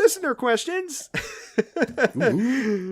listener questions.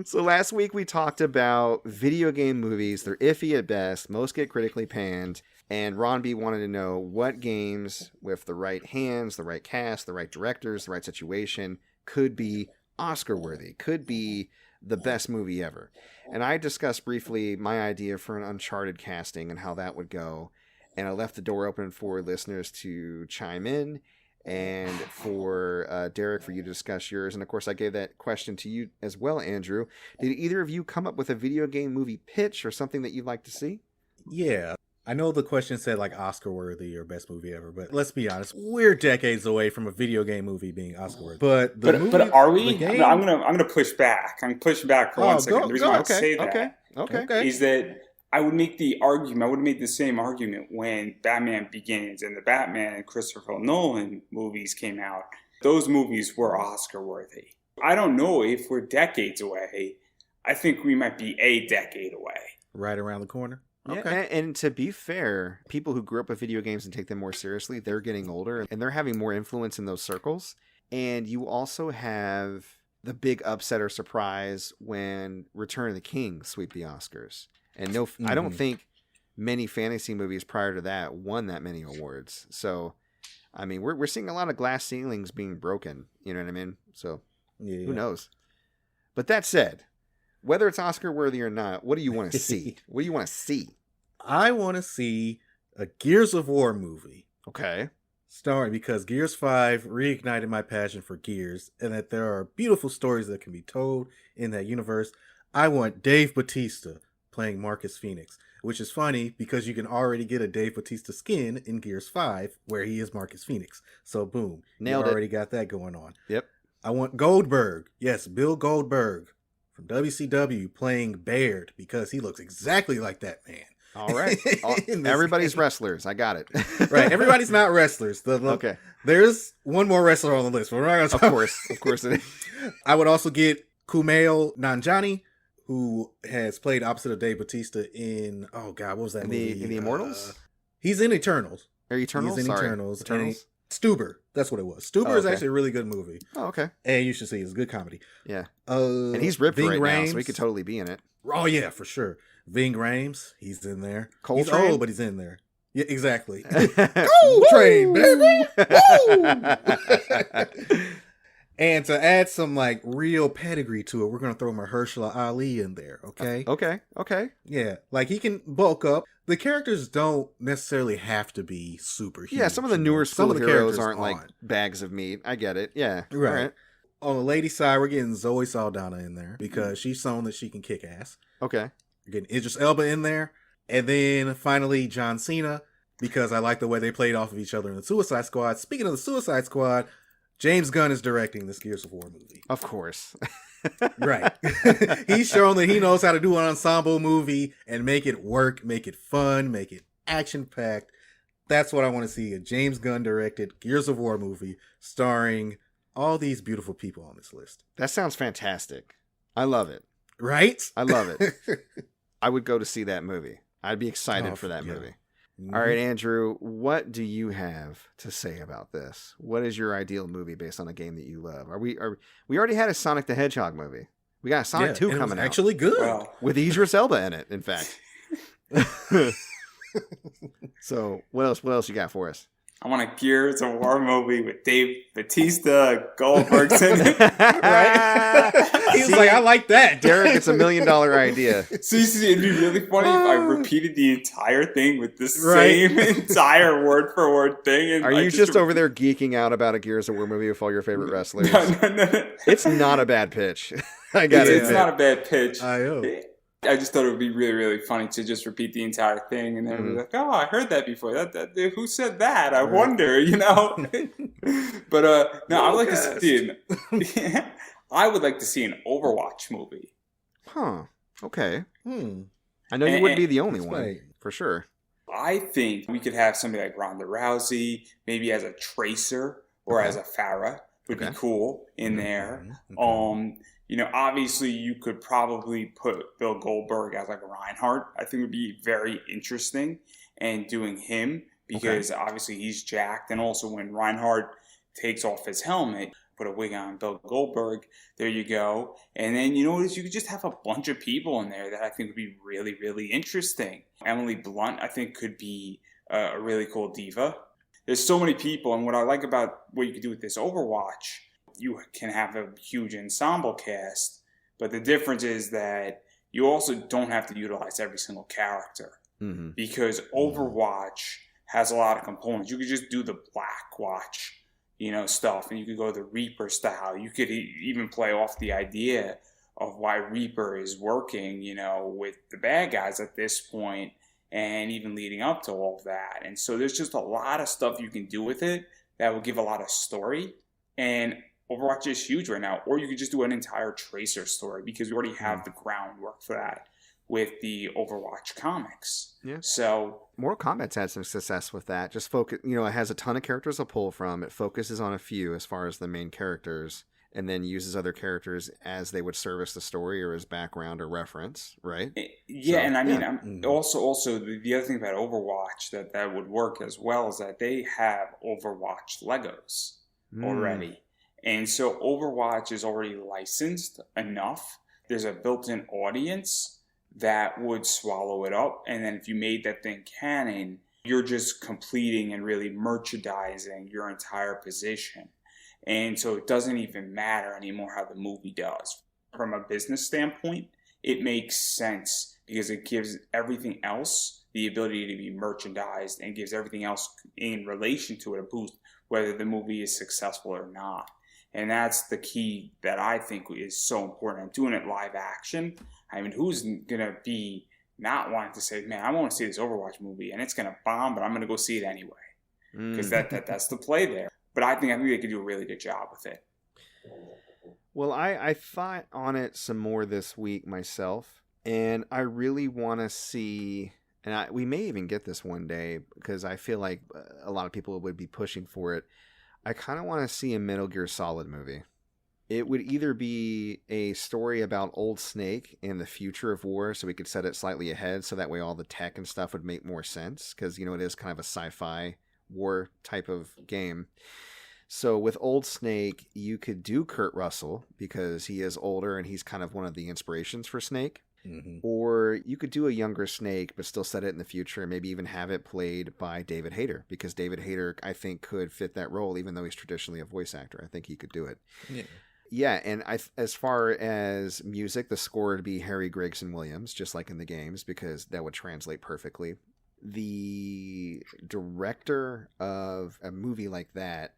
So last week we talked about video game movies. They're iffy at best. Most get critically panned. And Ron B wanted to know what games with the right hands, the right cast, the right directors, the right situation could be Oscar worthy, could be the best movie ever. And I discussed briefly my idea for an Uncharted casting and how that would go. And I left the door open for listeners to chime in and for Derek, for you to discuss yours. And of course, I gave that question to you as well, Andrew. Did either of you come up with a video game movie pitch or something that you'd like to see? Yeah. I know the question said like Oscar worthy or best movie ever, but let's be honest, we're decades away from a video game movie being Oscar worthy. But are we? I'm gonna push back. I'm pushing back for 1 second. The reason why I say that is that I would make the argument. I would have made the same argument when Batman Begins and the Batman and Christopher Nolan movies came out. Those movies were Oscar worthy. I don't know if we're decades away. I think we might be a decade away. Right around the corner. Okay. Yeah, and to be fair, people who grew up with video games and take them more seriously, they're getting older and they're having more influence in those circles. And you also have the big upset or surprise when Return of the King sweep the Oscars. And I don't think many fantasy movies prior to that won that many awards. So, I mean, we're seeing a lot of glass ceilings being broken. You know what I mean? So, Who knows? But that said, whether it's Oscar worthy or not, what do you want to see? What do you want to see? I want to see a Gears of War movie. Okay. Because Gears 5 reignited my passion for Gears, and that there are beautiful stories that can be told in that universe. I want Dave Bautista playing Marcus Phoenix, which is funny because you can already get a Dave Bautista skin in Gears 5 where he is Marcus Phoenix. So boom, nailed it. Already got that going on. Yep. I want Goldberg. Yes, Bill Goldberg from WCW playing Baird because he looks exactly like that man. All right. Everybody's wrestlers. I got it. Right. Everybody's not wrestlers. Okay. There's one more wrestler on the list. But we're not gonna Of course it is. I would also get Kumail Nanjiani, who has played opposite of Dave Bautista in, what was that movie? In the Immortals? He's in Eternals. Are Eternals? He's in Sorry. Eternals. Eternals? Stuber. That's what it was. Stuber is actually a really good movie. Oh, okay. And you should see it. It's a good comedy. Yeah. And he's ripped Ving right Rhames, now, so he could totally be in it. Oh, yeah, for sure. Ving Rhames, he's in there. Coltrane? He's old, but he's in there. Yeah, exactly. Coltrane, baby! And to add some real pedigree to it, we're going to throw Mahershala Ali in there, okay? Okay. Yeah, he can bulk up. The characters don't necessarily have to be super huge. Yeah, some of the newer some school of the heroes characters aren't bags of meat. I get it. Yeah. Right. All right. On the lady side, we're getting Zoe Saldana in there because she's shown that she can kick ass. Okay. We're getting Idris Elba in there. And then finally John Cena, because I like the way they played off of each other in the Suicide Squad. Speaking of the Suicide Squad, James Gunn is directing this Gears of War movie. Of course. Right. He's shown that he knows how to do an ensemble movie and make it work, make it fun, make it action-packed. That's what I want to see, a James Gunn directed Gears of War movie starring all these beautiful people on this list. That sounds fantastic. I love it. Right? I love it. I would go to see that movie. I'd be excited for that movie. Mm-hmm. All right, Andrew, what do you have to say about this? What is your ideal movie based on a game that you love? We already had a Sonic the Hedgehog movie. We got a Sonic 2 coming out. Actually good. With Idris Elba in it, in fact. So, what else you got for us? I want a Gears of War movie with Dave Bautista, Goldberg in it. Right? He was like, I like that. Derek, it's $1 million idea. See, it'd be really funny if I repeated the entire thing with the same entire word for word thing. And are you just over there geeking out about a Gears of War movie with all your favorite wrestlers? No. It's not a bad pitch. I got it. It's not a bad pitch. I just thought it would be really, really funny to just repeat the entire thing and then be like, oh, I heard that before. That who said that? I wonder, But no, I would like to see I would like to see an Overwatch movie. Huh. Okay. I know you wouldn't be the only one, for sure. I think we could have somebody like Ronda Rousey, maybe as a Tracer or as a Pharah would be cool in there. Obviously you could probably put Bill Goldberg as a Reinhardt. I think would be very interesting, and doing him because obviously he's jacked, and also when Reinhardt takes off his helmet, put a wig on Bill Goldberg. There you go. And then, you could just have a bunch of people in there that I think would be really, really interesting. Emily Blunt, I think, could be a really cool diva. There's so many people, and what I like about what you could do with this Overwatch, you can have a huge ensemble cast, but the difference is that you also don't have to utilize every single character, because Overwatch has a lot of components. You could just do the Black Watch, stuff, and you could go the Reaper style. You could even play off the idea of why Reaper is working, with the bad guys at this point, and even leading up to all of that. And so there's just a lot of stuff you can do with it that will give a lot of story. And Overwatch is huge right now. Or you could just do an entire Tracer story, because we already have the groundwork for that with the Overwatch comics. Yeah. So Mortal Kombat's had some success with that. Just focus, it has a ton of characters to pull from. It focuses on a few as far as the main characters, and then uses other characters as they would service the story or as background or reference, right? Yeah, so, and I mean, also the other thing about Overwatch that would work as well is that they have Overwatch Legos already. And so Overwatch is already licensed enough. There's a built-in audience that would swallow it up. And then if you made that thing canon, you're just completing and really merchandising your entire position. And so it doesn't even matter anymore how the movie does. From a business standpoint, it makes sense because it gives everything else the ability to be merchandised and gives everything else in relation to it a boost, whether the movie is successful or not. And that's the key that I think is so important. And doing it live action, I mean, who's going to be not wanting to say, man, I want to see this Overwatch movie and it's going to bomb, but I'm going to go see it anyway. Because that's the play there. But I think they could do a really good job with it. Well, I thought on it some more this week myself, and I really want to see, and we may even get this one day because I feel like a lot of people would be pushing for it. I kind of want to see a Metal Gear Solid movie. It would either be a story about Old Snake and the future of war, so we could set it slightly ahead, so that way all the tech and stuff would make more sense, because, it is kind of a sci-fi war type of game. So with Old Snake, you could do Kurt Russell, because he is older and he's kind of one of the inspirations for Snake. Or you could do a younger Snake, but still set it in the future and maybe even have it played by David Hayter, because David Hayter, I think, could fit that role, even though he's traditionally a voice actor. I think he could do it. Yeah, and as far as music, the score would be Harry Gregson Williams, just like in the games, because that would translate perfectly. The director of a movie like that,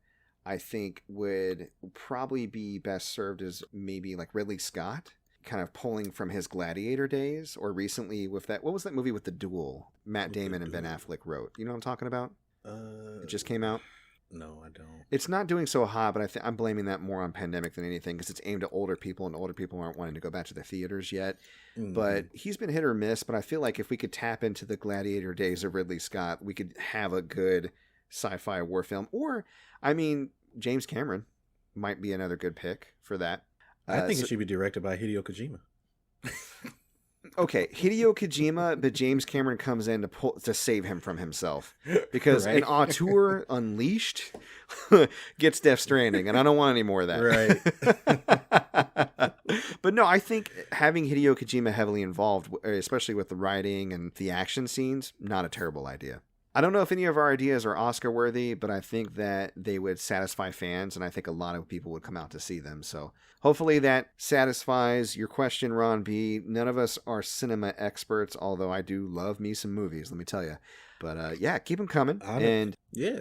I think, would probably be best served as maybe like Ridley Scott, kind of pulling from his Gladiator days, or recently with that, what was that movie with the duel Matt Damon and Ben Affleck wrote? You know what I'm talking about? It just came out. No, I don't. It's not doing so hot, but I'm blaming that more on pandemic than anything, because it's aimed at older people, and older people aren't wanting to go back to the theaters yet. But he's been hit or miss, but I feel like if we could tap into the Gladiator days of Ridley Scott, we could have a good sci-fi war film. Or, I mean, James Cameron might be another good pick for that. I think it should be directed by Hideo Kojima. Okay, Hideo Kojima, but James Cameron comes in to save him from himself, because an auteur unleashed gets Death Stranding, and I don't want any more of that. Right. But no, I think having Hideo Kojima heavily involved, especially with the writing and the action scenes, not a terrible idea. I don't know if any of our ideas are Oscar worthy, but I think that they would satisfy fans, and I think a lot of people would come out to see them. So hopefully that satisfies your question, Ron B. None of us are cinema experts, although I do love me some movies, let me tell you. But yeah, keep them coming. Yeah.